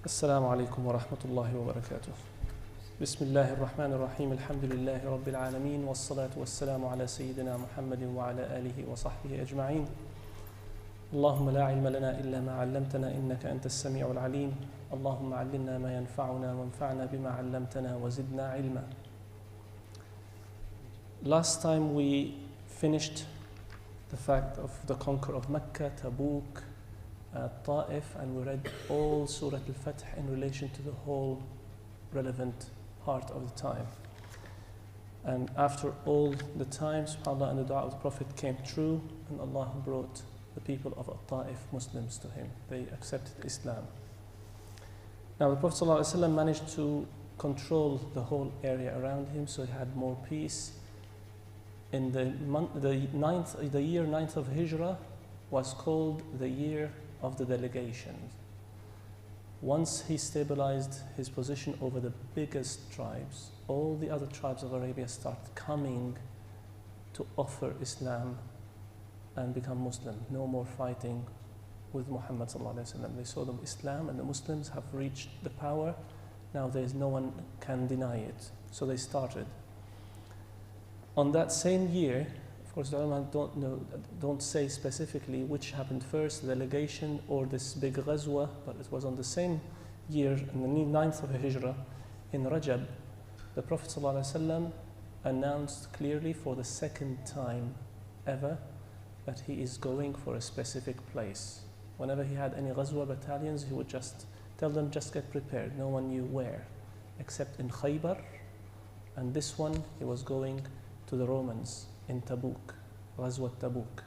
السلام عليكم ورحمة الله وبركاته. بسم الله الرحمن الرحيم. الحمد لله رب العالمين والصلاة والسلام على سيدنا محمد وعلى آله وصحبه أجمعين. اللهم لا علم لنا إلا ما علمتنا إنك أنت السميع العليم. اللهم علمنا ما ينفعنا وانفعنا بما علمتنا وزدنا علما. Last time we finished the fact of the conquer of Mecca, Tabouk, Ta'if, and we read all Surah Al-Fath in relation to the whole relevant part of the time. And after all the time, subhanAllah, and the dua of the Prophet came true, and Allah brought the people of Ta'if Muslims to him. They accepted Islam. Now the Prophet ﷺ managed to control the whole area around him, so he had more peace. In the year 9th of Hijrah was called the year of the delegations. Once he stabilized his position over the biggest tribes, all the other tribes of Arabia started coming to offer Islam and become Muslim. No more fighting with Muhammad sallallahu alaihi wasallam. They saw the Islam and the Muslims have reached the power. Now there's no one can deny it. So they started. On that same year, of course, the ulama don't say specifically which happened first, the delegation or this big ghazwa, but it was on the same year, in the 9th of Hijrah, in Rajab, the Prophet ﷺ announced clearly for the second time ever that he is going for a specific place. Whenever he had any ghazwa battalions, he would just tell them, just get prepared. No one knew where, except in Khaybar, and this one he was going to the Romans in Tabouk, Ghazwat Tabouk,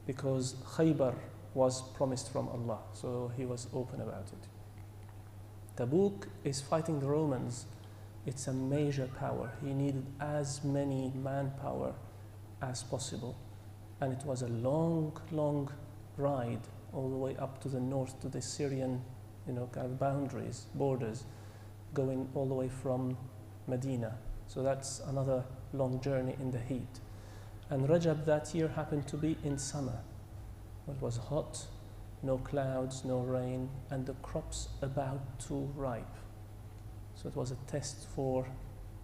because Khaybar was promised from Allah, so he was open about it. Tabouk is fighting the Romans. It's a major power. He needed as many manpower as possible, and it was a long, long ride all the way up to the north to the Syrian, kind of boundaries, borders, going all the way from Medina. So that's another long journey in the heat. And Rajab that year happened to be in summer. It was hot, no clouds, no rain, and the crops about to ripe. So it was a test for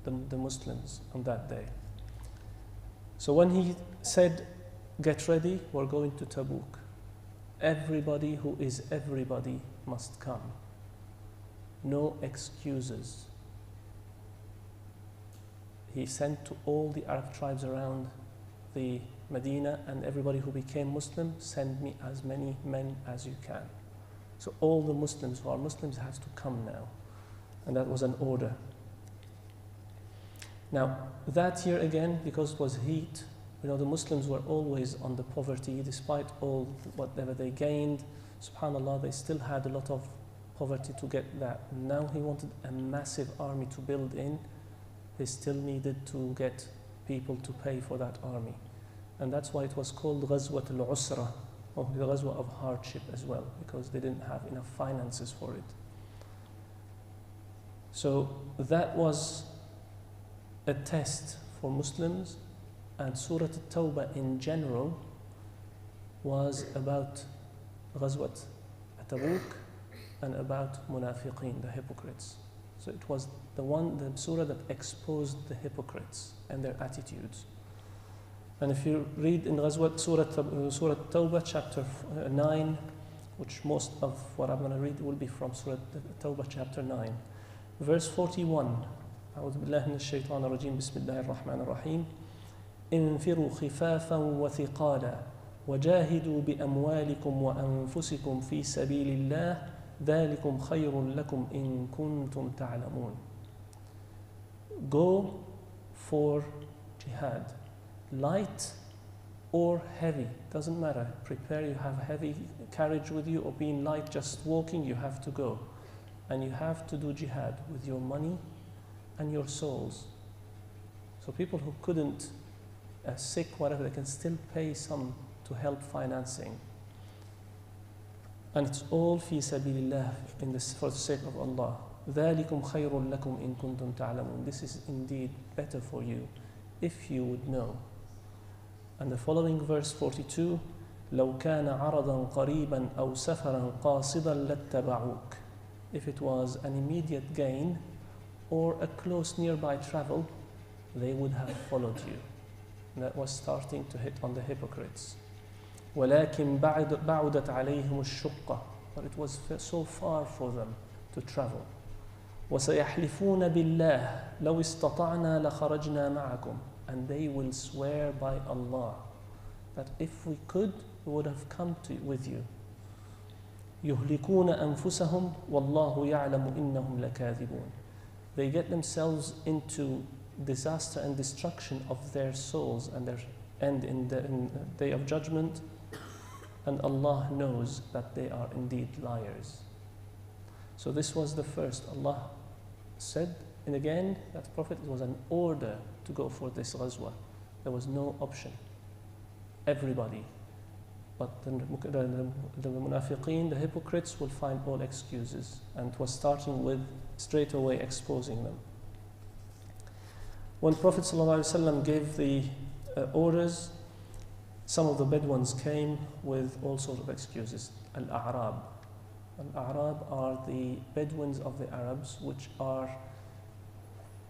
the Muslims on that day. So when he said, get ready, we're going to Tabouk, everybody who is everybody must come. No excuses. He sent to all the Arab tribes around the Medina, and everybody who became Muslim, send me as many men as you can. So all the Muslims who are Muslims have to come now. And that was an order. Now, that year again, because it was heat, the Muslims were always on the poverty, despite all whatever they gained. SubhanAllah, they still had a lot of poverty to get that. Now he wanted a massive army to build in. They still needed to get people to pay for that army. And that's why it was called Ghazwat al-Usra, or the Ghazwa of hardship as well, because they didn't have enough finances for it. So that was a test for Muslims, and Surah At-Tawbah in general was about Ghazwat Tabouk and about Munafiqeen, the hypocrites. So it was the surah that exposed the hypocrites and their attitudes. And if you read in Surah Tawbah, chapter 9, which most of what I'm going to read will be from Surah Tawbah, chapter 9, verse 41. أعوذ بالله من الشيطان الرجيم بسم الله الرحمن الرحيم انفروا خفافا وثقالا وجاهدوا بأموالكم وأنفسكم في سبيل الله ذلكم خير لكم إن كنتم تعلمون. Go for jihad, light or heavy, doesn't matter. Prepare, you have heavy carriage with you, or being light, just walking, you have to go. And you have to do jihad with your money and your souls. So people who couldn't, sick, whatever, they can still pay some to help financing. And it's all fi sabilillah, for the sake of Allah. ذَلِكُمْ خَيْرٌ لَكُمْ إِن كُنتُمْ تَعْلَمُونَ. This is indeed better for you if you would know. And the following verse 42, لو كان عرضا قريبا أو سفرا قاصدا لاتبعوك if it was an immediate gain or a close nearby travel, they would have followed you. And that was starting to hit on the hypocrites. وَلَكِنْ بَعُدَتْ عَلَيْهِمُ الشُّقَّةِ, but it was so far for them to travel. وَسَيَحْلِفُونَ بِاللَّهِ لَوْ اسْتَطَعْنَا لَخَرَجْنَا مَعَكُمْ, and they will swear by Allah that if we could, we would have come with you. يُهْلِكُونَ أَنفُسَهُمْ وَاللَّهُ يَعْلَمُ إِنَّهُمْ لَكَاذِبُونَ. They get themselves into disaster and destruction of their souls and their end in the day of judgment, and Allah knows that they are indeed liars. So this was the first. Allah said, and again, that Prophet, it was an order to go for this ghazwa. There was no option. Everybody. But the munafiqeen, the hypocrites, will find all excuses, and it was starting with straight away exposing them. When Prophet ﷺ gave the orders, some of the Bedouins came with all sorts of excuses. Al-A'rab. Al-A'rab are the Bedouins of the Arabs, which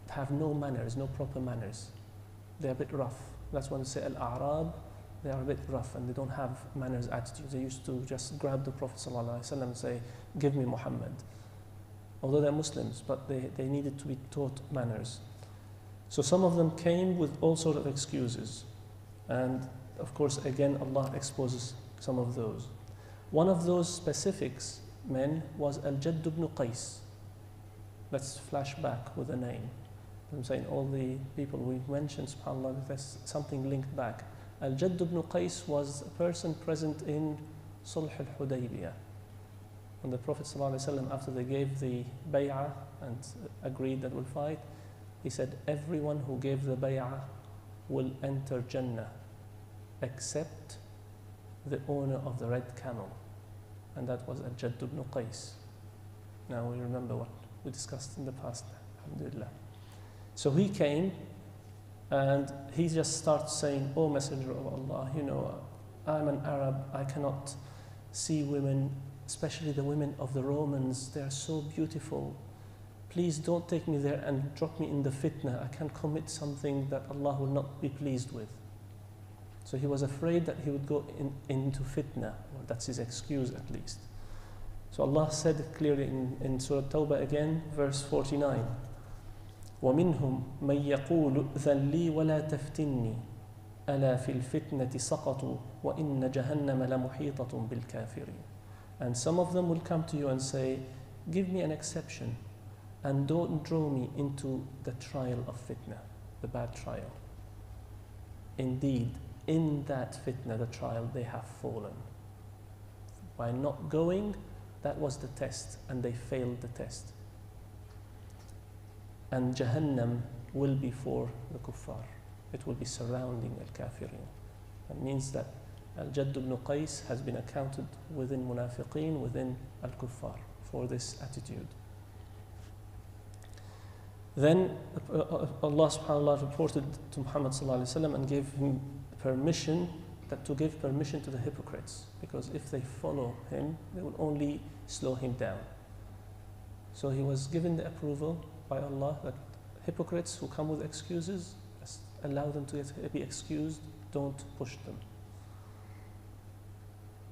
have no manners, no proper manners. They're a bit rough. That's when they say Al-A'rab, they are a bit rough and they don't have manners, attitudes. They used to just grab the Prophet ﷺ and say, "Give me Muhammad." Although they're Muslims, but they needed to be taught manners. So some of them came with all sorts of excuses. And of course, again, Allah exposes some of those. One of those specifics men was Al-Jadd ibn Qais. Let's flash back with a name. I'm saying all the people we mentioned, subhanAllah, there's something linked back. Al-Jadd ibn Qais was a person present in Sulh al-Hudaybiyah. When the Prophet ﷺ, after they gave the bay'ah and agreed that we'll fight, he said, everyone who gave the bay'ah will enter Jannah except the owner of the red camel. And that was Al-Jadd ibn Qais. Now we remember what we discussed in the past, alhamdulillah. So he came and he just starts saying, "Oh Messenger of Allah, you know, I'm an Arab, I cannot see women, especially the women of the Romans, they are so beautiful. Please don't take me there and drop me in the fitna. I can commit something that Allah will not be pleased with." So he was afraid that he would go into fitna, or that's his excuse at least. So Allah said clearly in Surah Tawbah again, verse 49, وَمِنْهُمْ مَنْ يَقُولُ ائْذَنْ لِي وَلَا تَفْتِنِّي أَلَا فِي الْفِتْنَةِ سَقَطُوا وَإِنَّ جَهَنَّمَ لَمُحِيطَةٌ بِالْكَافِرِينَ. And some of them will come to you and say, "Give me an exception and don't draw me into the trial of fitna, the bad trial." Indeed, in that fitna, the trial, they have fallen. By not going, that was the test, and they failed the test. And Jahannam will be for the kuffar. It will be surrounding al-kafirin. That means that Al-Jadd ibn Qais has been accounted within munafiqeen, within al-kuffar, for this attitude. Then Allah subhanahu wa ta'ala reported to Muhammad sallallahu alayhi wa sallam and gave him permission, to give permission to the hypocrites, because if they follow him, they will only slow him down. So he was given the approval by Allah that hypocrites who come with excuses, just allow them to be excused, don't push them.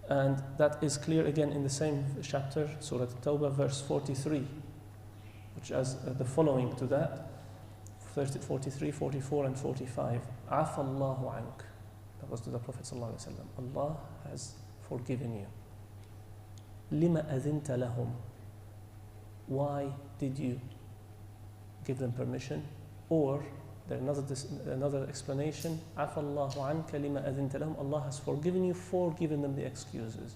And that is clear again in the same chapter, Surah Tawbah, verse 43, which has the following to that, 43, 44, and 45. عَفَى اللَّهُ عَنْكَ. That was to the Prophet ﷺ. Allah has forgiven you. لِمَ أَذِنْتَ لَهُمْ. Why did you give them permission? Or another explanation, عَفَى اللَّهُ عَنْكَ لِمَ أَذِنْتَ لَهُمْ. Allah has forgiven you for giving them the excuses.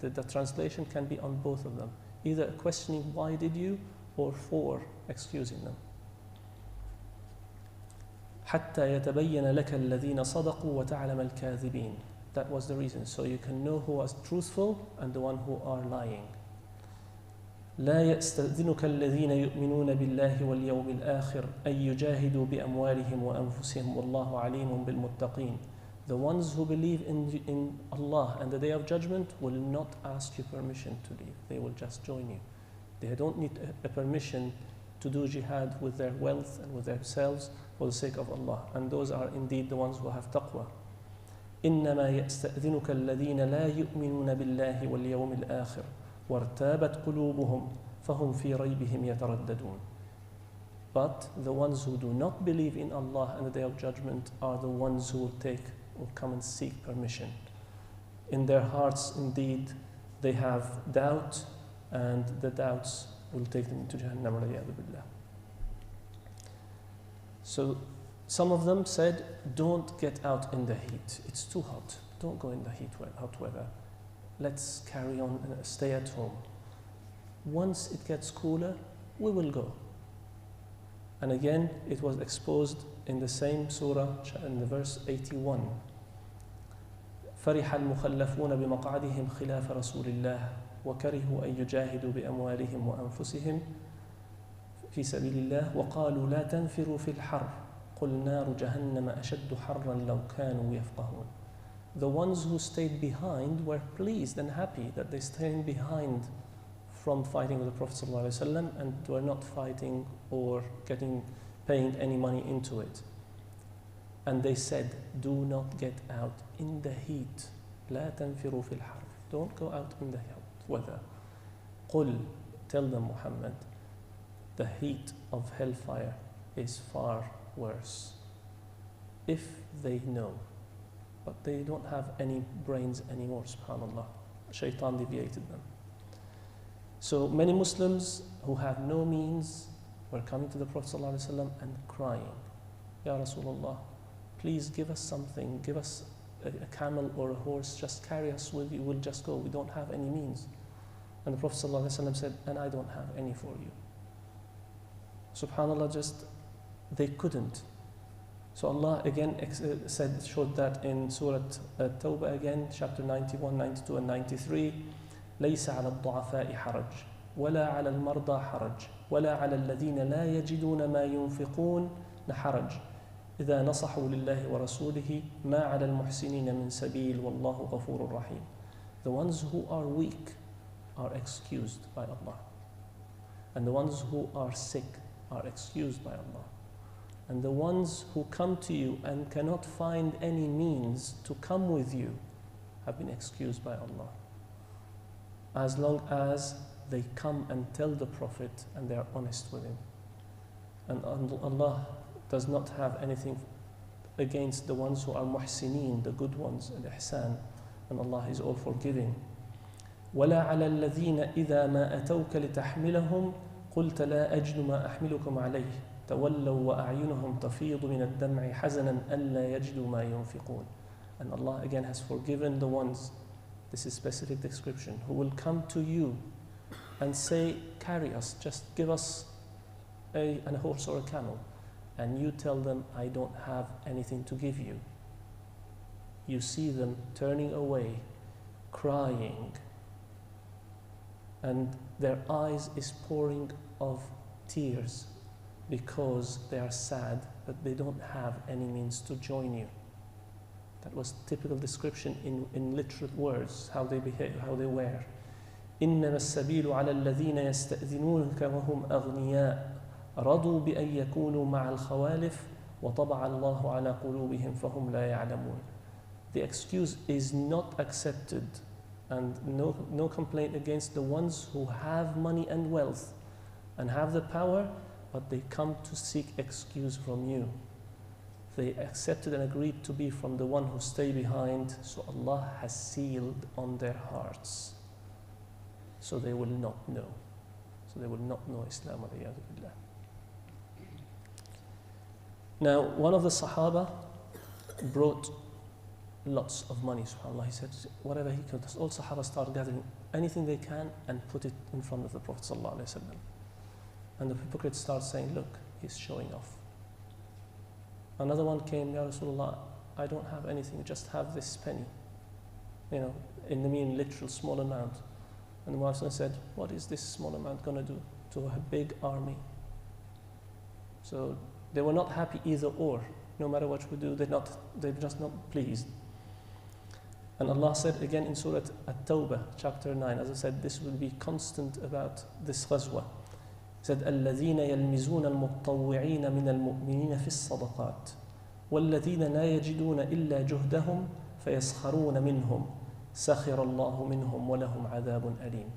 The translation can be on both of them, either questioning why did you, or for excusing them. حَتَّى يَتَبَيَّنَ لَكَ الَّذِينَ صَدَقُوا وَتَعْلَمَ الْكَاذِبِينَ. That was the reason, so you can know who was truthful and the one who are lying. لا يستأذنك الذين يؤمنون بالله واليوم الآخر أن يجاهدوا بأموالهم وأنفسهم والله عليم بالمتقين. The ones who believe in Allah and the Day of Judgment will not ask you permission to leave. They will just join you. They don't need a permission to do jihad with their wealth and with themselves for the sake of Allah. And those are indeed the ones who have taqwa. إنما يستأذنك الذين لا يؤمنون بالله واليوم الآخر وارتابت قلوبهم فهم في ريبهم يترددون. But the ones who do not believe in Allah and the Day of Judgment are the ones who will come and seek permission. In their hearts, indeed, they have doubt, and the doubts will take them into Jahannam. So some of them said, don't get out in the heat. It's too hot. Don't go in the hot weather. Let's carry on and stay at home. Once it gets cooler, we will go. And again, it was exposed in the same surah, in the verse 81. فرح المخلفون بمقعدهم خلاف رسول الله وكرهوا أن يجاهدوا بأموالهم وأنفسهم في سبيل الله وقالوا لا تنفروا في الحر قل نار جهنم أشد حرا لو كانوا يفقهون. The ones who stayed behind were pleased and happy that they stayed behind from fighting with the Prophet ﷺ and were not fighting or paying any money into it. And they said, do not get out in the heat. لا تنفروا في الحر. Don't go out in the hot weather. قل, tell them, Muhammad, the heat of hellfire is far worse. If they know, but they don't have any brains anymore, subhanallah. Shaitan deviated them. So many Muslims who have no means were coming to the Prophet ﷺ and crying, Ya Rasulullah, please give us something, give us a camel or a horse, just carry us with you, we'll just go, we don't have any means. And the Prophet ﷺ said, and I don't have any for you. SubhanAllah, they couldn't. So Allah again showed that in Surah Tabouk again, chapter 91, 92 and 93. ليس على الضعفاء حرج ولا على المرضى حرج ولا على الذين لا يجدون ما ينفقون حرج إذا نصحوا لله ورسوله ما على المحسنين من سبيل والله غفور رحيم. The ones who are weak are excused by Allah, and the ones who are sick are excused by Allah, and the ones who come to you and cannot find any means to come with you have been excused by Allah, as long as they come and tell the Prophet and they are honest with him. And Allah does not have anything against the ones who are muhsineen, the good ones, al-ihsan, and Allah is all forgiving. وَلَا عَلَى الَّذِينَ إِذَا مَا أَتَوْكَ لِتَحْمِلَهُمْ قُلْتَ لَا أَجْدُ مَا أَحْمِلُكُمْ عَلَيْهِ تَوَلَّوْا وَأَعْيُنُهُمْ تَفِيضُ مِنَ الدَّمْعِ حَزَنًا أَلَّا يَجْدُوا مَا يُنْفِقُونَ. And Allah again has forgiven the ones, this is specific description, who will come to you and say, carry us, just give us a horse or a camel. And you tell them, I don't have anything to give you. You see them turning away, crying, and their eyes is pouring of tears because they are sad that they don't have any means to join you. That was typical description in literal words, how they behave, how they wear. إنما السبيل على الذين يستأذنونك وهم أغنياء رضوا بأن يكونوا مع الخوالف وطبع الله على قلوبهم فهم لا يعلمون. The excuse is not accepted, and no complaint against the ones who have money and wealth and have the power, but they come to seek excuse from you. They accepted and agreed to be from the one who stay behind, so Allah has sealed on their hearts. So they will not know. So they will not know Islam. Now, one of the Sahaba brought lots of money, subhanAllah. He said, whatever he could. All Sahaba started gathering anything they can and put it in front of the Prophet ﷺ. And the hypocrites start saying, look, he's showing off. Another one came, Ya Rasulullah, I don't have anything, just have this penny. In the mean literal small amount. And the Muslim said, what is this small amount going to do to a big army? So they were not happy either or. No matter what we do, they're just not pleased. And Allah said again in Surah At-Tawbah, chapter 9, as I said, this will be constant about this ghazwa. He said, الَّذِينَ يَلْمِزُونَ الْمُطَّوِّعِينَ مِنَ الْمُؤْمِنِينَ فِي الصَّدَقَاتِ وَالَّذِينَ لَا يَجِدُونَ إِلَّا جُهْدَهُمْ فَيَسْخَرُونَ مِنْهُمْ سَخِرَ اللَّهُ مِنْهُمْ وَلَهُمْ عَذَابٌ أَلِيمٌ.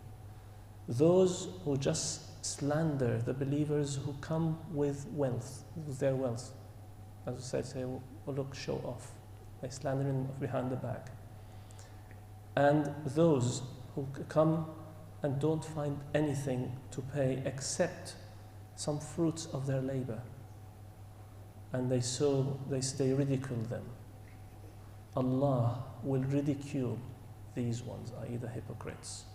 Those who just slander the believers who come with wealth, with their wealth. As I said, say, oh, look, show off. They slander him behind the back. And those who come and don't find anything to pay except some fruits of their labor, and they ridicule them. Allah will ridicule these ones, i.e. the hypocrites,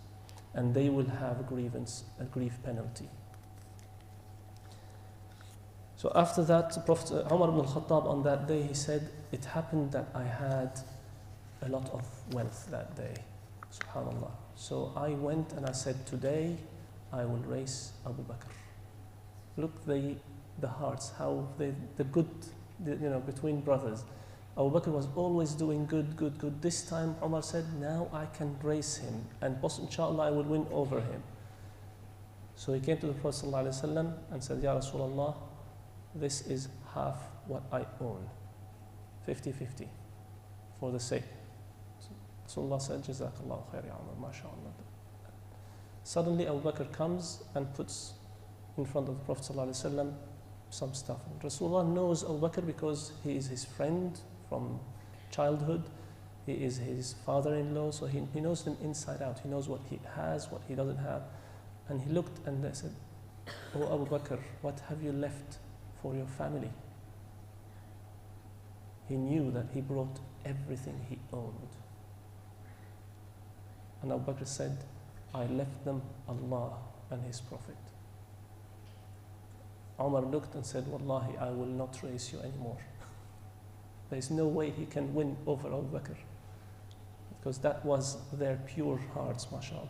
and they will have a grief penalty. So after that, Prophet Umar ibn al-Khattab on that day, he said, it happened that I had a lot of wealth that day, subhanallah. So I went and I said, today I will race Abu Bakr. Look the hearts, how the good, between brothers. Abu Bakr was always doing good. This time Umar said, now I can race him, and inshallah I will win over him. So he came to the Prophet ﷺ and said, Ya Rasulullah, this is half what I own, 50-50, for the sake. Rasulullah said, Jazakallahu khair ya Umar, mashallah. Suddenly Abu Bakr comes and puts in front of the Prophet ﷺ some stuff. And Rasulullah knows Abu Bakr because he is his friend from childhood. He is his father-in-law, so he knows him inside out. He knows what he has, what he doesn't have. And he looked and they said, Oh Abu Bakr, what have you left for your family? He knew that he brought everything he owned. And Abu Bakr said, I left them Allah and His Prophet. Umar looked and said, Wallahi, I will not race you anymore. There is no way he can win over Abu Bakr, because that was their pure hearts, mashallah.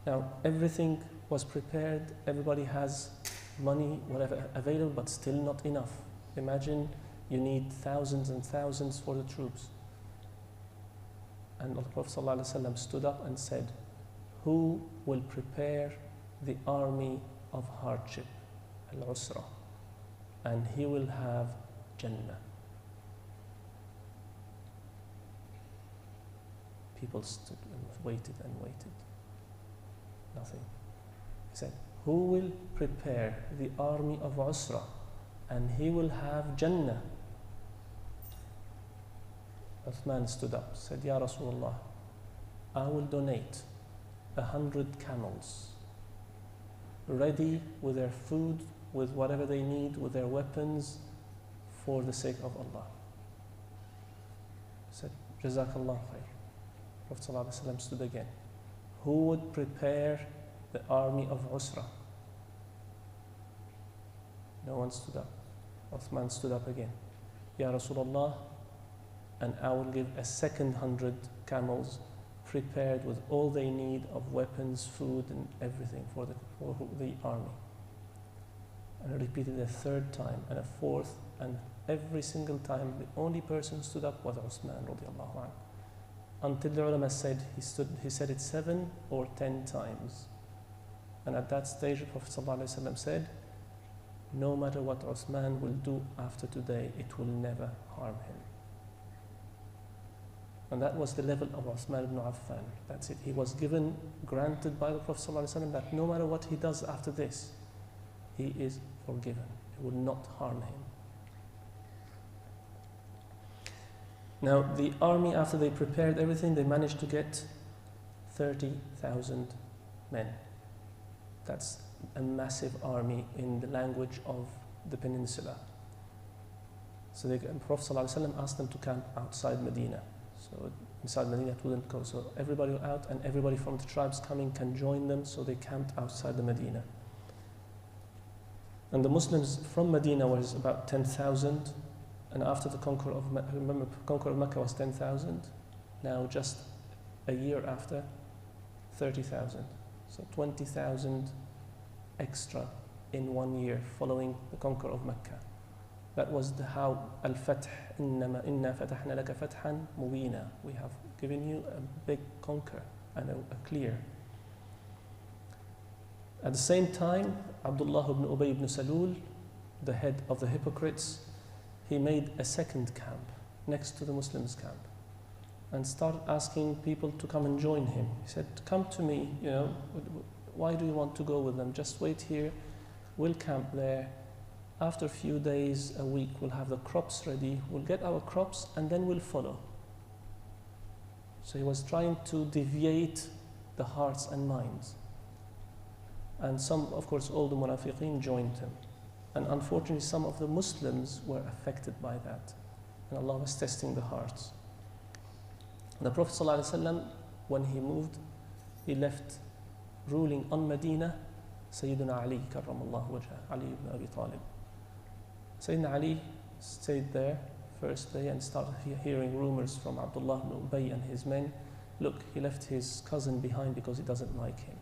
Now, everything was prepared, everybody has money, whatever, available, but still not enough. Imagine you need thousands and thousands for the troops. And the Prophet ﷺ stood up and said, who will prepare the army of hardship, al-usra, and he will have Jannah. People stood and waited and waited. Nothing. He said, who will prepare the army of Usra, and he will have Jannah? Uthman stood up, said, Ya Rasulullah, I will donate 100 camels, ready with their food, with whatever they need, with their weapons, for the sake of Allah. He said, Jazakallah khair. Prophet ﷺ stood again. Who would prepare the army of Usra? No one stood up. Uthman stood up again. Ya Rasulullah, and I will give a second 100 camels prepared with all they need of weapons, food, and everything for the army. And I repeated a third time and a fourth, and every single time the only person who stood up was Uthman radiallahu anhu. Until the ulama said he said it 7 or 10 times. And at that stage the Prophet ﷺ said, no matter what Uthman will do after today, it will never harm him. And that was the level of Uthman ibn Affan. That's it. He was granted by the Prophet ﷺ that no matter what he does after this, he is forgiven. It will not harm him. Now, the army, after they prepared everything, they managed to get 30,000 men. That's a massive army in the language of the peninsula. So the Prophet ﷺ asked them to camp outside Medina. So inside Medina it wouldn't go. So everybody out, and everybody from the tribes coming can join them. So they camped outside the Medina. And the Muslims from Medina was about 10,000. And after the conquer of Mecca was 10,000. Now just a year after, 30,000. So 20,000 extra in 1 year following the conquer of Mecca. That was how al-fath, inna fatahna laka fathan mubina. We have given you a big conquer and a clear. At the same time, Abdullah ibn Ubay ibn Salul, the head of the hypocrites, he made a second camp next to the Muslims' camp and started asking people to come and join him. He said, come to me, why do you want to go with them? Just wait here, we'll camp there. After a few days, a week, we'll have the crops ready, we'll get our crops and then we'll follow. So he was trying to deviate the hearts and minds. And some, of course, all the munafiqeen joined him. And unfortunately, some of the Muslims were affected by that. And Allah was testing the hearts. The Prophet ﷺ, when he moved, he left ruling on Medina, Sayyidina Ali, karramallahu wajhah, Ali ibn Abi Talib. Sayyidina Ali stayed there first day and started hearing rumors from Abdullah ibn Ubay and his men. Look, he left his cousin behind because he doesn't like him.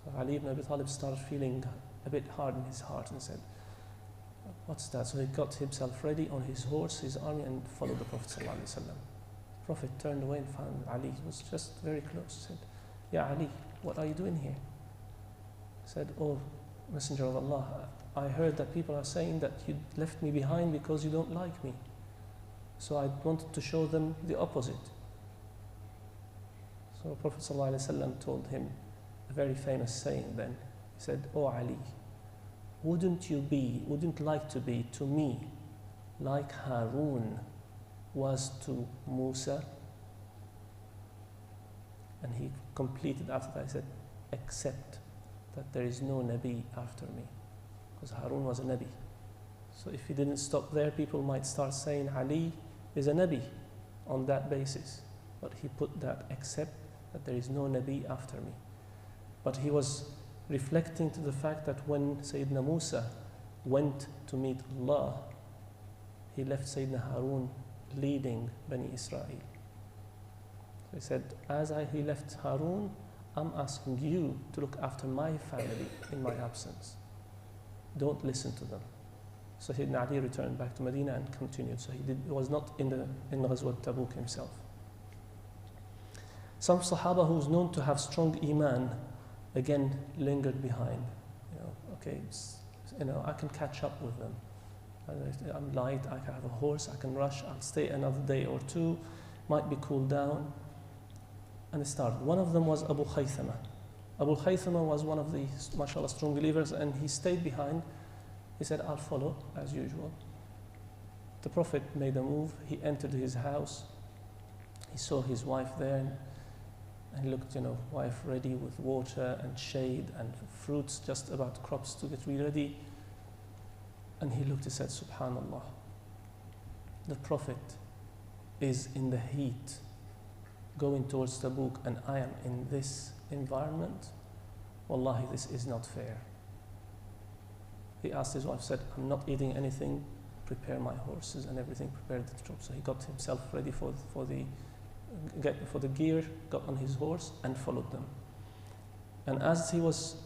So Ali ibn Abi Talib started feeling a bit hard in his heart and said, what's that? So he got himself ready on his horse, his army, and followed the Prophet ﷺ. The Prophet turned away and found Ali. He was just very close. He said, Ya Ali, what are you doing here? He said, oh, Messenger of Allah, I heard that people are saying that you left me behind because you don't like me. So I wanted to show them the opposite. So Prophet ﷺ told him a very famous saying then. He said, oh Ali, wouldn't like to be to me like Harun was to Musa? And he completed after that, he said, except that there is no Nabi after me. Because Harun was a Nabi. So if he didn't stop there, people might start saying Ali is a Nabi on that basis. But he put that, except that there is no Nabi after me. But he was reflecting to the fact that when Sayyidina Musa went to meet Allah, he left Sayyidina Harun leading Bani Israel. So he said, he left Harun, I'm asking you to look after my family in my absence. Don't listen to them. So Sayyidina Ali returned back to Medina and continued. So he was not in Ghazwat Tabouk himself. Some Sahaba who's known to have strong Iman, again, lingered behind. I can catch up with them. I'm light, I can have a horse, I can rush, I'll stay another day or two, might be cooled down. And they started. One of them was Abu Khaythama. Abu Khaythama was one of the, mashallah, strong believers, and he stayed behind. He said, I'll follow, as usual. The Prophet made a move. He entered his house. He saw his wife there, and he looked, wife ready with water and shade and fruits, just about crops to get ready. And he looked and said, Subhanallah, the Prophet is in the heat, going towards Tabouk, and I am in this environment. Wallahi, this is not fair. He asked his wife, said, I'm not eating anything, prepare my horses and everything, prepare the troops. So he got himself ready for the gear, got on his horse and followed them. And as he was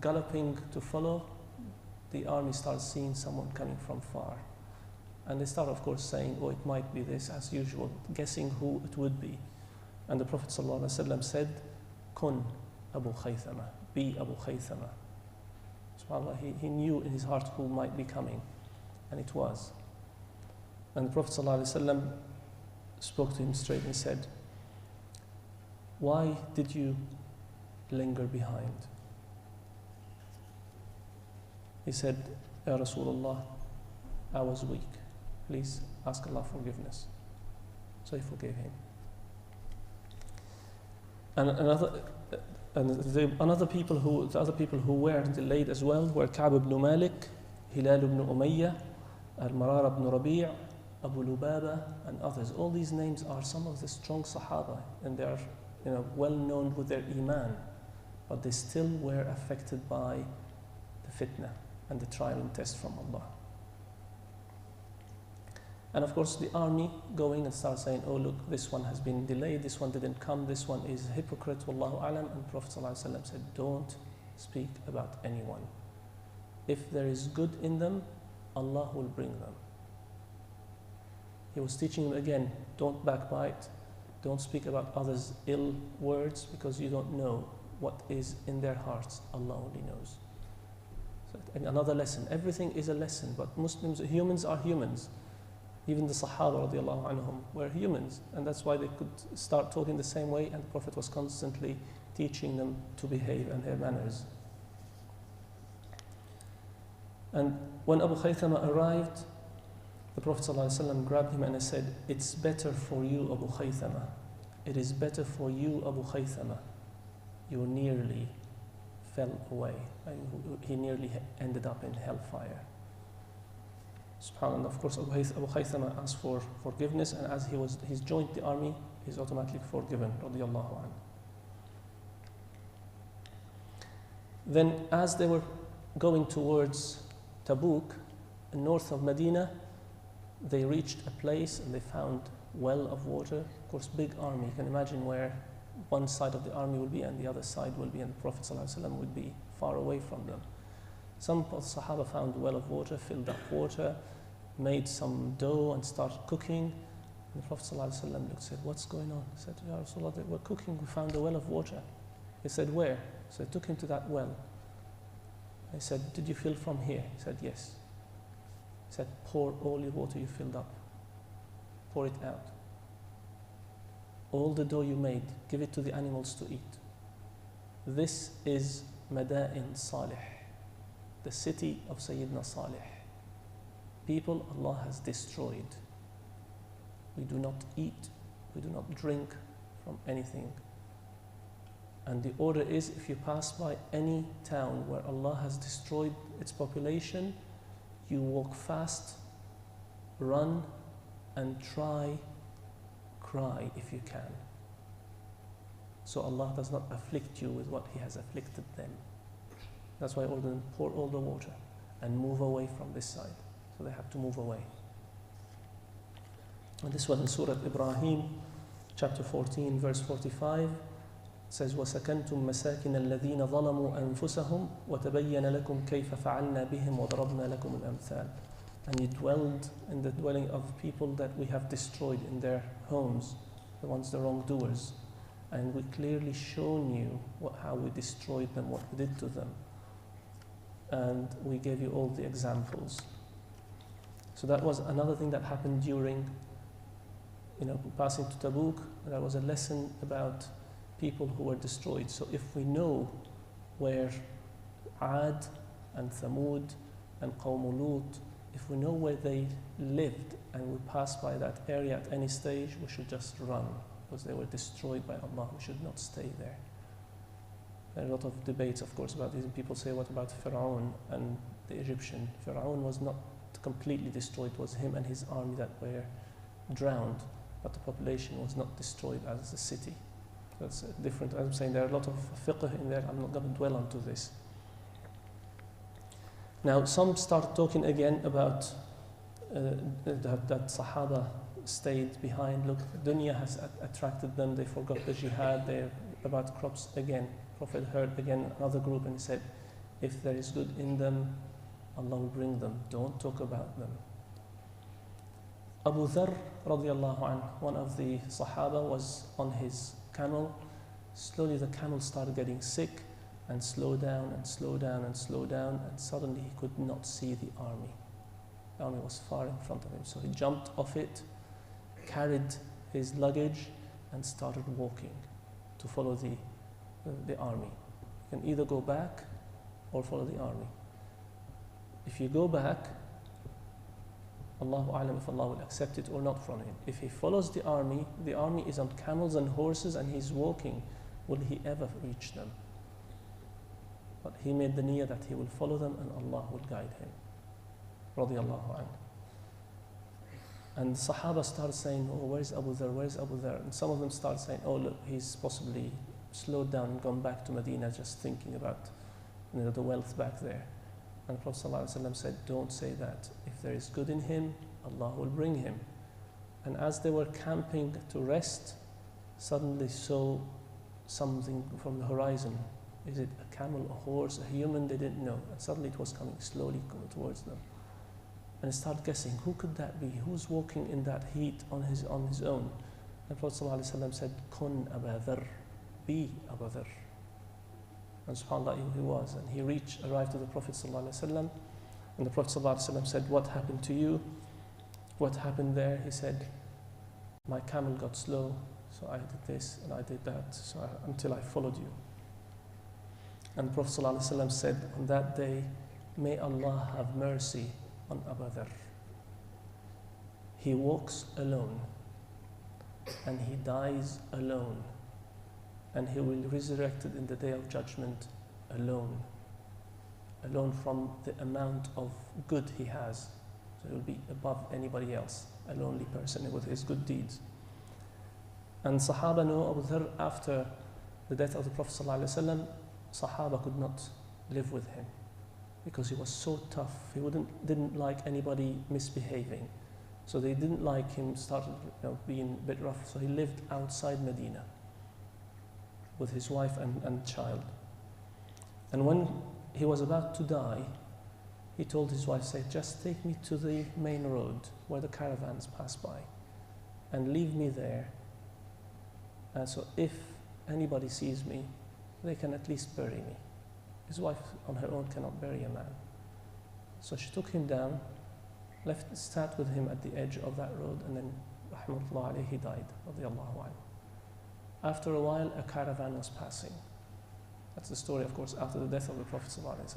galloping to follow, the army started seeing someone coming from far. And they started, of course, saying, oh, it might be this, as usual, guessing who it would be. And the Prophet ﷺ said, Kun Abu Khaythama, be Abu Khaythama. SubhanAllah, he knew in his heart who might be coming, and it was. And the Prophet ﷺ spoke to him straight and said, why did you linger behind? He said, Ya Rasulullah, I was weak. Please ask Allah forgiveness. So he forgave him. The other people who were delayed as well were Ka'b ibn Malik, Hilal ibn Umayyah, Al-Marar ibn Rabi', Abu Lubaba, and others. All these names are some of the strong Sahaba, and they are well known with their Iman, but they still were affected by the fitna and the trial and test from Allah. And of course, the army going and start saying, oh, look, this one has been delayed, this one didn't come, this one is a hypocrite, wallahu alam. And Prophet ﷺ said, don't speak about anyone. if there is good in them, Allah will bring them. He was teaching them again, don't backbite, don't speak about others' ill words, because you don't know what is in their hearts. Allah only knows. So, and another lesson, everything is a lesson, but humans are humans. Even the Sahaba radiallahu anhum were humans, and that's why they could start talking the same way, and the Prophet was constantly teaching them to behave and their manners. And when Abu Khaythama arrived, the Prophet ﷺ grabbed him and said, "It's better for you, Abu Khaythama. It is better for you, Abu Khaythama. You nearly fell away." He nearly ended up in hellfire. SubhanAllah, of course, Abu Khaythama asked for forgiveness, and as he's joined the army, he's automatically forgiven, radiallahu anhu. Then, as they were going towards Tabouk, north of Medina, they reached a place and they found well of water. Of course, big army. You can imagine where one side of the army will be and the other side will be, and the Prophet ﷺ would be far away from them. Some of the Sahaba found a well of water, filled up water, made some dough and started cooking. And the Prophet ﷺ looked and said, "What's going on?" He said, "Ya Rasulullah, we're cooking, we found a well of water." He said, "Where?" So I took him to that well. I said, "Did you fill from here?" He said, "Yes." He said, "Pour all your water you filled up. Pour it out. All the dough you made, give it to the animals to eat." This is Mada'in Salih, the city of Sayyidina Salih. People Allah has destroyed. We do not eat, we do not drink from anything. And the order is, if you pass by any town where Allah has destroyed its population, you walk fast, run, and cry if you can. So Allah does not afflict you with what He has afflicted them. That's why I ordered them, pour all the water and move away from this side. So they have to move away. And this was in Surah Ibrahim, chapter 14, verse 45. It says, وَسَكَنْتُمْ مَسَاكِنَ الَّذِينَ ظَلَمُوا أَنفُسَهُمْ وَتَبَيَّنَ لَكُمْ كَيْفَ فَعَلْنَا بِهِمْ وَضَرَبْنَا لَكُمُ الْأَمْثَالِ. And you dwelled in the dwelling of people that we have destroyed in their homes, the ones, the wrongdoers. And we clearly shown you how we destroyed them, what we did to them. And we gave you all the examples. So that was another thing that happened during, passing to Tabouk. That was a lesson about people who were destroyed. So if we know where Ad and Thamud and Qawm Lut, if we know where they lived and we pass by that area at any stage, we should just run, because they were destroyed by Allah. We should not stay there. There are a lot of debates, of course, about these. People say, what about Pharaoh and the Egyptian? Pharaoh was not completely destroyed. It was him and his army that were drowned, but the population was not destroyed as a city. That's different. As I'm saying, there are a lot of fiqh in there. I'm not going to dwell onto this. Now, some start talking again about that Sahaba stayed behind. Look, dunya has attracted them. They forgot the jihad. They're about crops again. Prophet heard again another group and he said, if there is good in them, Allah will bring them. Don't talk about them. Abu Dharr radiallahu anhu, one of the Sahaba, was on his camel. Slowly the camel started getting sick and slowed down and slowed down and slowed down, and suddenly he could not see the army. The army was far in front of him. So he jumped off it, carried his luggage and started walking to follow the army. You can either go back or follow the army. If you go back, Allahu A'lam if Allah will accept it or not from him. If he follows the army is on camels and horses and he's walking, will he ever reach them? But he made the niyyah that he will follow them and Allah will guide him. Radiallahu anhu. And the Sahaba started saying, oh, where's Abu Dharr, where's Abu Dharr? And some of them started saying, oh look, he's possibly slowed down and gone back to Medina just thinking about the wealth back there. And the Prophet ﷺ said, don't say that. If there is good in him, Allah will bring him. And as they were camping to rest, suddenly saw something from the horizon, Is it a camel, a horse, a human? They didn't know. And suddenly it was coming slowly towards them. And they started guessing, who could that be? Who's walking in that heat on his own? And Prophet ﷺ said, Kun Aba Dharr, be Abu Dharr. And subhanAllah, he was. And he arrived to the Prophet ﷺ, and the Prophet ﷺ said, what happened to you? What happened there? He said, my camel got slow, so I did this and I did that, until I followed you. And the Prophet ﷺ said, on that day, may Allah have mercy on Abu Dharr. He walks alone, and he dies alone, and he will be resurrected in the day of judgment alone from the amount of good he has. So he will be above anybody else, a lonely person with his good deeds. And Sahaba know Abu Dharr after the death of the Prophet ﷺ. Sahaba could not live with him because he was so tough. He didn't like anybody misbehaving. So they didn't like him, started being a bit rough. So he lived outside Medina with his wife and child. And when he was about to die, he told his wife, say, just take me to the main road where the caravans pass by and leave me there. And so if anybody sees me, they can at least bury me. His wife on her own cannot bury a man. So she took him down, sat with him at the edge of that road, and then, rahmatullah alayhi, he died, radiyallahu anhu. After a while, a caravan was passing. That's the story, of course, after the death of the Prophet ﷺ.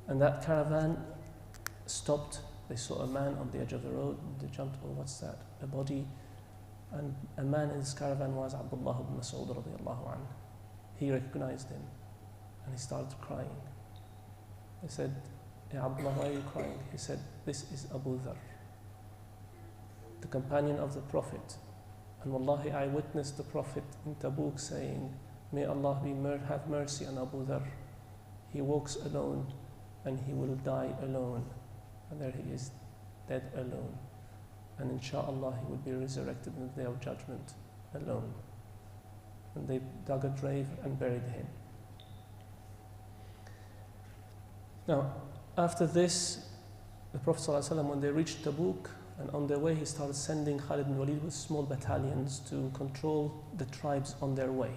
And that caravan stopped. They saw a man on the edge of the road. They jumped, oh, what's that? A body. And a man in this caravan was Abdullah ibn Mas'ud radiyallahu anhu. He recognized him, and he started crying. They said, Ya Abdullah, why are you crying? He said, this is Abu Dharr, the companion of the Prophet. And wallahi, I witnessed the Prophet in Tabouk saying, may Allah have mercy on Abu Dharr. He walks alone, and he will die alone. And there he is, dead alone. And inshallah, he will be resurrected in the day of judgment alone. And they dug a grave and buried him. Now, after this, the Prophet ﷺ, when they reached Tabouk, and on their way he started sending Khalid ibn Walid with small battalions to control the tribes on their way.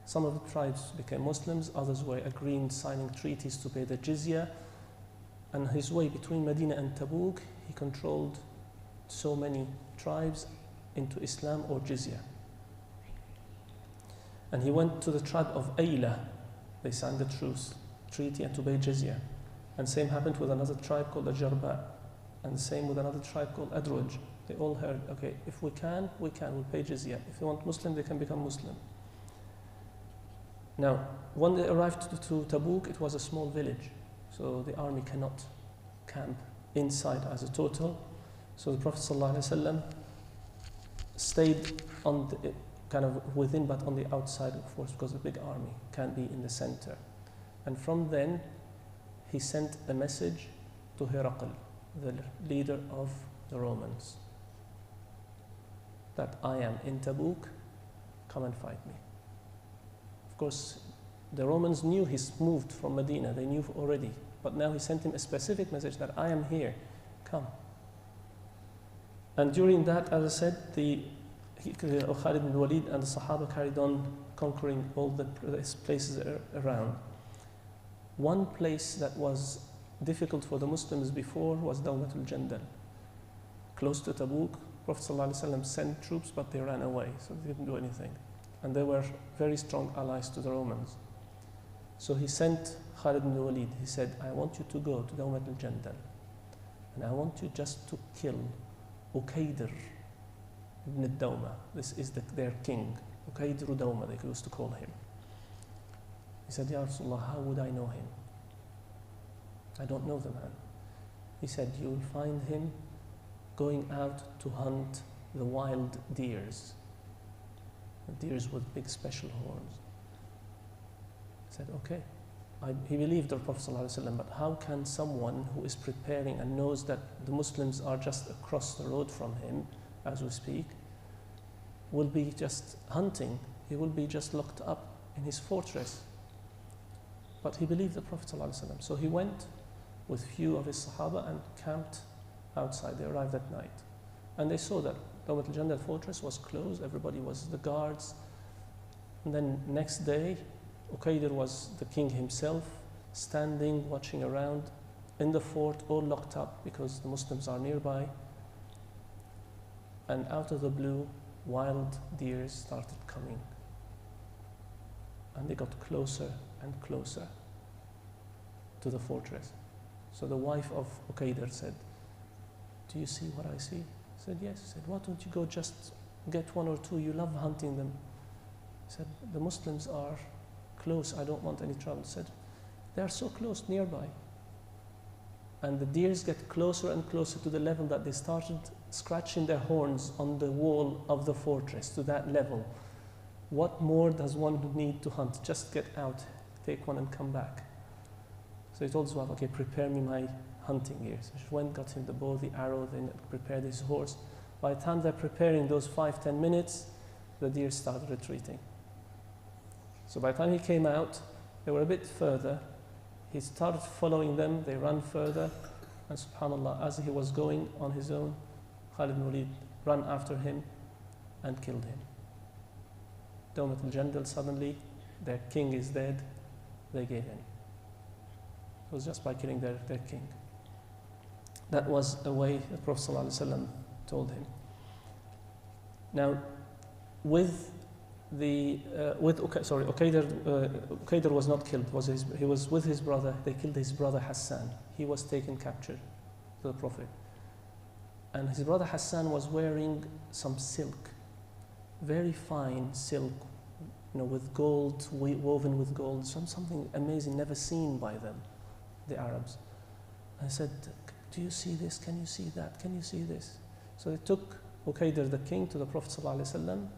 Some of the tribes became Muslims, others were agreeing, signing treaties to pay the jizya. And his way between Medina and Tabouk, he controlled so many tribes into Islam or jizya. And he went to the tribe of Ayla. They signed the truce treaty and to pay jizya. And same happened with another tribe called Jarba, and the same with another tribe called Adruj. They all heard, okay, if we can, we'll pay jizya. If they want Muslim, they can become Muslim. Now, when they arrived to Tabouk, it was a small village, so the army cannot camp inside as a total. So the Prophet ﷺ stayed on the, kind of within, but on the outside, of course, because the big army can't be in the center. And from then, he sent a message to Herakl, the leader of the Romans, that I am in Tabouk, come and fight me. Of course, the Romans knew he's moved from Medina, they knew already, but now he sent him a specific message that I am here, come. And during that, as I said, Khalid ibn Walid and the Sahaba carried on conquering all the places around. One place that was difficult for the Muslims before was Dawlatul Jandal. Close to Tabouk, Prophet ﷺ sent troops, but they ran away, so they didn't do anything. And they were very strong allies to the Romans. So he sent Khalid ibn Walid. He said, I want you to go to Dawlatul Jandal, and I want you just to kill Uqaydir ibn al-Dawma. This is their king, Uqaydir Dawma, they used to call him. He said, Ya Rasulullah, how would I know him? I don't know the man. He said, you will find him going out to hunt the wild deers, the deers with big special horns. I said, okay. He believed the Prophet ﷺ, but how can someone who is preparing and knows that the Muslims are just across the road from him, as we speak, will be just hunting? He will be just locked up in his fortress. But he believed the Prophet ﷺ. So he went with few of his Sahaba and camped outside. They arrived at night. And they saw that Dawmat al-Jandal fortress was closed. Everybody was the guards. And then next day, Uqaydir was the king himself, standing, watching around in the fort, all locked up because the Muslims are nearby. And out of the blue, wild deers started coming. And they got closer and closer to the fortress. So the wife of Uqaydir said, "Do you see what I see?" He said, "Yes." He said, "Why don't you go just get one or two? You love hunting them." He said, "The Muslims are close. I don't want any trouble." He said, "They are so close nearby." And the deers get closer and closer to the level that they started scratching their horns on the wall of the fortress, to that level. What more does one need to hunt? Just get out, take one and come back. So he told his wife, "Okay, prepare me my hunting gear." So she went, got him the bow, the arrow, then prepared his horse. By the time they're preparing those 5-10 minutes, the deer started retreating. So by the time he came out, they were a bit further. He started following them, they ran further, and subhanAllah, as he was going on his own, Khalid ibn Walid ran after him and killed him. Dawmat al-Jandal, suddenly, their king is dead, they gave in. It was just by killing their king. That was a way the Prophet ﷺ told him. Now, Uqaydir was not killed. He was with his brother. They killed his brother Hassan. He was taken captured to the Prophet. And his brother Hassan was wearing some silk, very fine silk, with gold, woven with gold, something amazing, never seen by them, the Arabs. I said, "Do you see this? Can you see that? Can you see this?" So they took Uqaydir, the king, to the Prophet ﷺ,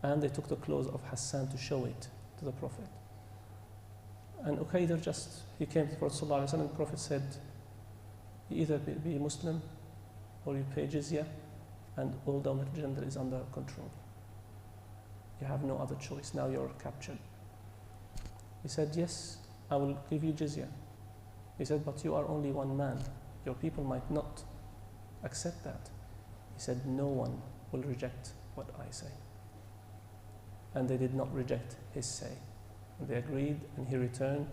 and they took the clothes of Hassan to show it to the Prophet. And Uqaydir he came to the Prophet ﷺ, and the Prophet said, "You either be Muslim or you pay jizya, and all Dawmat al-Jandal is under control. You have no other choice. Now you're captured." He said, "Yes, I will give you jizya." He said, "But you are only one man. Your people might not accept that." He said, "No one will reject what I say." And they did not reject his say. And they agreed, and he returned.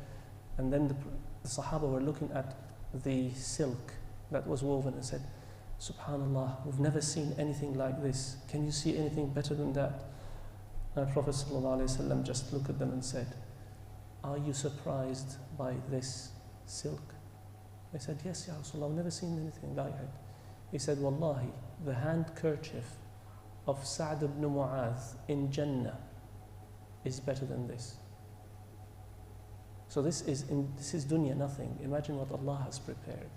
And then the Sahaba were looking at the silk that was woven and said, "Subhanallah, we've never seen anything like this. Can you see anything better than that?" And the Prophet ﷺ just looked at them and said, "Are you surprised by this silk?" They said, "Yes, Ya Rasulullah, I've never seen anything like it." He said, "Wallahi, the handkerchief of Sa'd ibn Mu'adh in Jannah is better than this." So this is dunya, nothing. Imagine what Allah has prepared.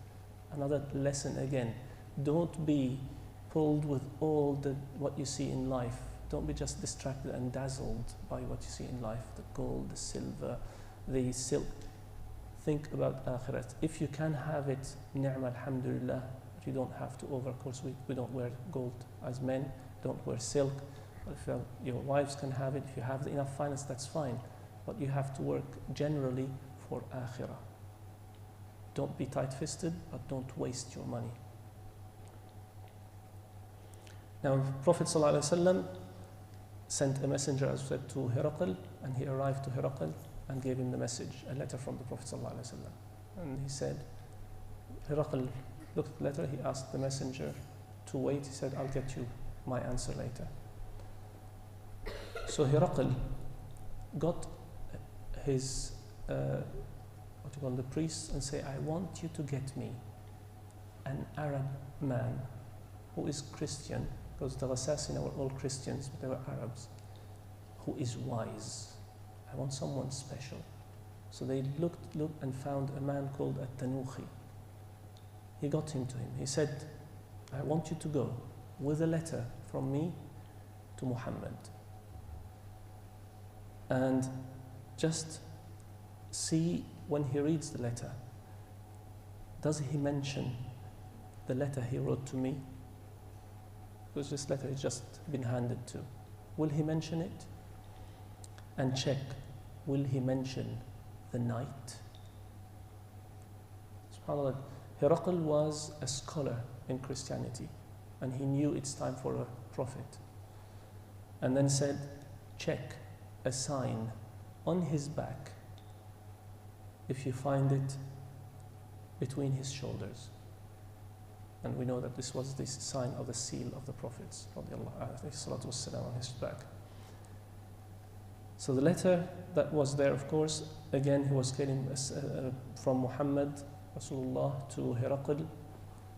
Another lesson again. Don't be pulled with all what you see in life. Don't be just distracted and dazzled by what you see in life, the gold, the silver, the silk. Think about akhirat. If you can have it, ni'ma, alhamdulillah, but you don't have to of course we don't wear gold as men, don't wear silk. But if your wives can have it, if you have enough finance, that's fine. But you have to work generally for akhirah. Don't be tight-fisted, but don't waste your money. Now, Prophet ﷺ sent a messenger, as said, to Hiraql, and he arrived to Hiraql and gave him the message, a letter from the Prophet ﷺ. And he said, Hiraql looked at the letter, he asked the messenger to wait. He said, "I'll get you my answer later." So Hiraql got his, the priest, and say, "I want you to get me an Arab man who is Christian," because the Ghassasina were all Christians, but they were Arabs, "who is wise. I want someone special." So they looked and found a man called At-Tanuhi. He got him to him. He said, "I want you to go with a letter from me to Muhammad. And just see when he reads the letter, does he mention the letter he wrote to me? Because this letter has just been handed to. Will he mention it? and check, will he mention the night? SubhanAllah, Herakl was a scholar in Christianity, and he knew it's time for a prophet. And then said, check a sign on his back if you find it between his shoulders. And we know that this was the sign of the seal of the prophets, on his back. So the letter that was there, of course, again he was getting from Muhammad Rasulullah to Herakl,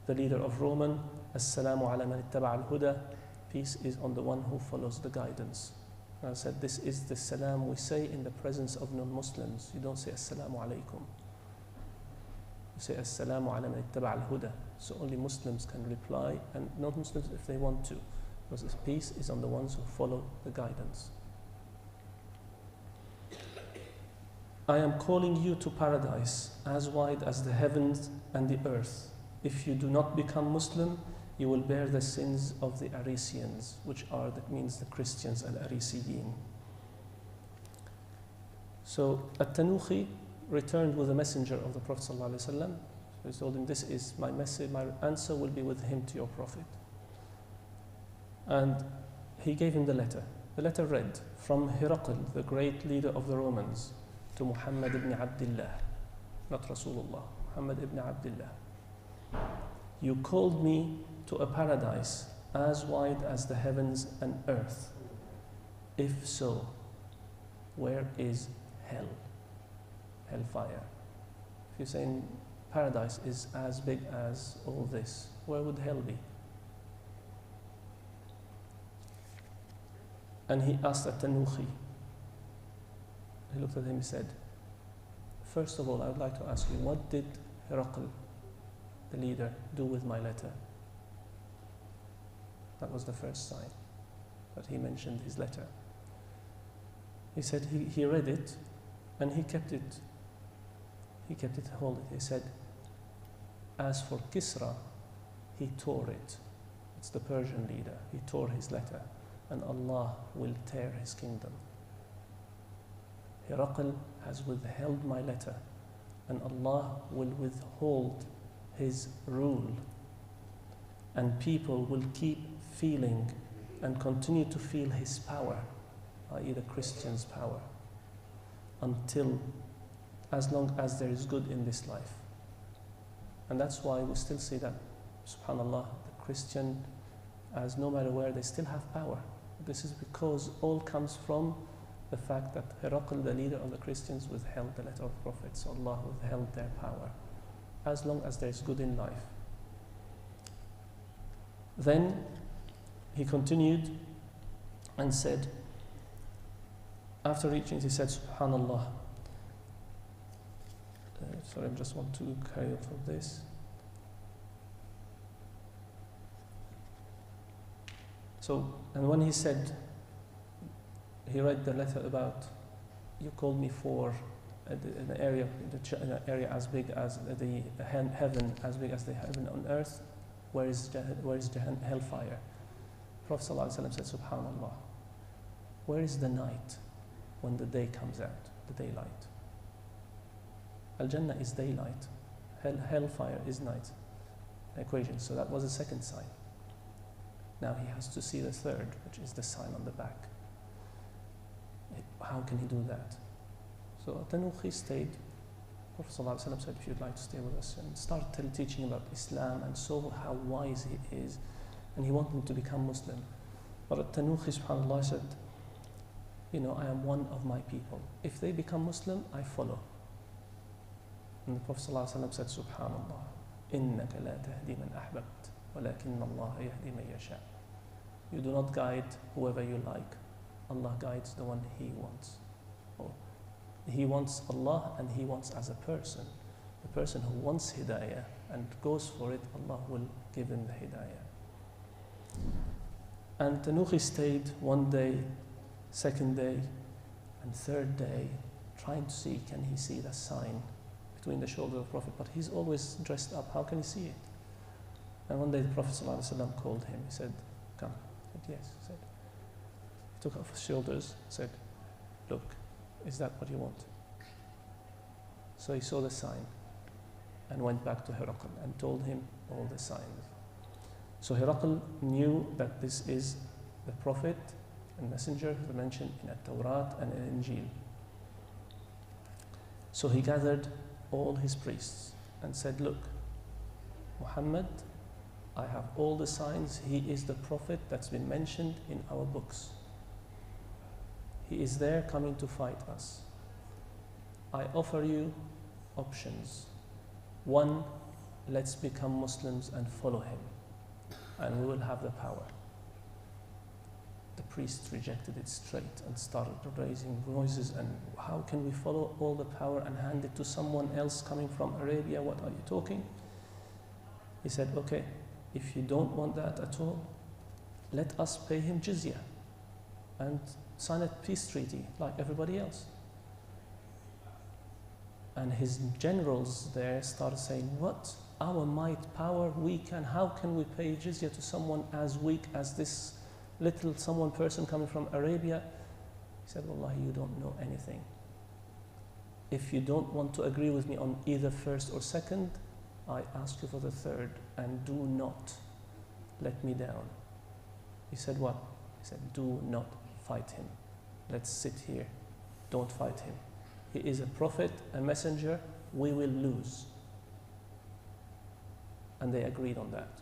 the leader of Roman. Assalamu ala man ittaba al-huda. Peace is on the one who follows the guidance. And I said, this is the salam we say in the presence of non-Muslims. You don't say assalamu alaikum. You say assalamu ala man ittaba al-huda. So only Muslims can reply, and non-Muslims if they want to. Because this peace is on the ones who follow the guidance. I am calling you to paradise as wide as the heavens and the earth. If you do not become Muslim, you will bear the sins of the Arisians, which are, that means the Christians, al-Arisiyin. So At-Tanuhi returned with the messenger of the Prophet ﷺ. So he told him, this is my message, my answer will be with him to your Prophet. And he gave him the letter. The letter read, from Herakl, the great leader of the Romans, to Muhammad ibn Abdullah, not Rasulullah, Muhammad ibn Abdullah. You called me to a paradise as wide as the heavens and earth. If so, where is hell? Hellfire. If you're saying paradise is as big as all this, where would hell be? And he asked At-Tanuhi. He looked at him and said, first of all, I would like to ask you, what did Herakl, the leader, do with my letter? That was the first sign that he mentioned his letter. He said he read it and he kept it. He kept it, hold it. He said, as for Kisra, he tore it. It's the Persian leader. He tore his letter, and Allah will tear his kingdom. Herakl has withheld my letter, and Allah will withhold his rule. And people will keep feeling and continue to feel his power, i.e. the Christians' power, until, as long as there is good in this life. And that's why we still see that, subhanAllah, the Christian, as no matter where, they still have power. This is because all comes from the fact that Herakl, the leader of the Christians, withheld the letter of the Prophet. So Allah withheld their power, as long as there is good in life. Then he continued and said, after reaching it, he said, subhanAllah. Sorry, I just want to carry on from this. So, and when he said, he read the letter about, you called me for an area as big as the heaven, as big as the heaven on earth. Where is hellfire? Prophet ﷺ said, subhanAllah, where is the night when the day comes out, the daylight? Al-Jannah is daylight, hellfire is night. Equation. So that was the second sign. Now he has to see the third, which is the sign on the back. How can he do that? So At-Tanuhi stayed. Prophet ﷺ said, if you'd like to stay with us, and started teaching about Islam and saw how wise he is, and he wanted him to become Muslim. But At-Tanuhi, subhanAllah, said, you know, I am one of my people. If they become Muslim, I follow. And the Prophet ﷺ said, subhanAllah, إِنَّكَ لَا تَهْدِي مَنْ أَحْبَبْتَ وَلَكِنَّ اللَّهَ يَهْدِي مَنْ يَشَاءُ. You do not guide whoever you like. Allah guides the one He wants. Or He wants Allah, and He wants as a person. The person who wants hidayah and goes for it, Allah will give him the hidayah. And Tanuhi stayed one day, second day, and third day, trying to see, can he see the sign between the shoulders of the Prophet? But he's always dressed up, how can he see it? And one day the Prophet ﷺ called him. He said, come. He said, yes. He said, he took off his shoulders, said, look, is that what you want? So he saw the sign and went back to Herakl and told him all the signs. So Herakl knew that this is the prophet and messenger who mentioned in At-Tawrat and in Injil. So he gathered all his priests and said, look, Muhammad, I have all the signs. He is the prophet that's been mentioned in our books. He is there coming to fight us. I offer you options. One, let's become Muslims and follow him, and we will have the power. The priests rejected it straight and started raising voices, and how can we follow all the power and hand it to someone else coming from Arabia? What are you talking? He said, okay, if you don't want that at all, let us pay him jizya and sign a peace treaty like everybody else. And his generals there started saying, what? Our might, power, how can we pay jizya to someone as weak as this little person coming from Arabia? He said, Wallahi, you don't know anything. If you don't want to agree with me on either first or second, I ask you for the third, and do not let me down. He said, what? He said, do not fight him. Let's sit here. Don't fight him. He is a prophet, a messenger. We will lose. And they agreed on that.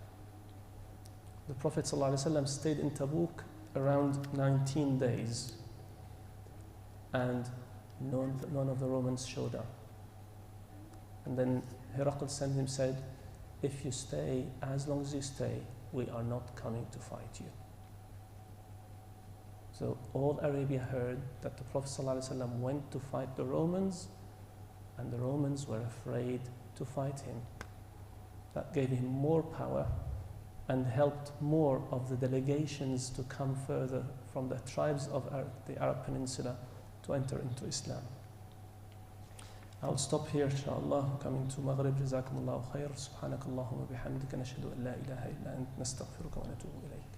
The Prophet ﷺ stayed in Tabouk around 19 days, and none of the Romans showed up. And then Herakl sent him, said, if you stay, as long as you stay, we are not coming to fight you. So all Arabia heard that the Prophet ﷺ went to fight the Romans, and the Romans were afraid to fight him. That gave him more power and helped more of the delegations to come further from the tribes of the Arab Peninsula to enter into Islam. I'll stop here, inshallah. Coming to Maghrib, jazakumullahu khair. Subhanakallahumma bihamdika nashhadu an la ilaha illa ant nastaghfiruka wa natubu ilayk.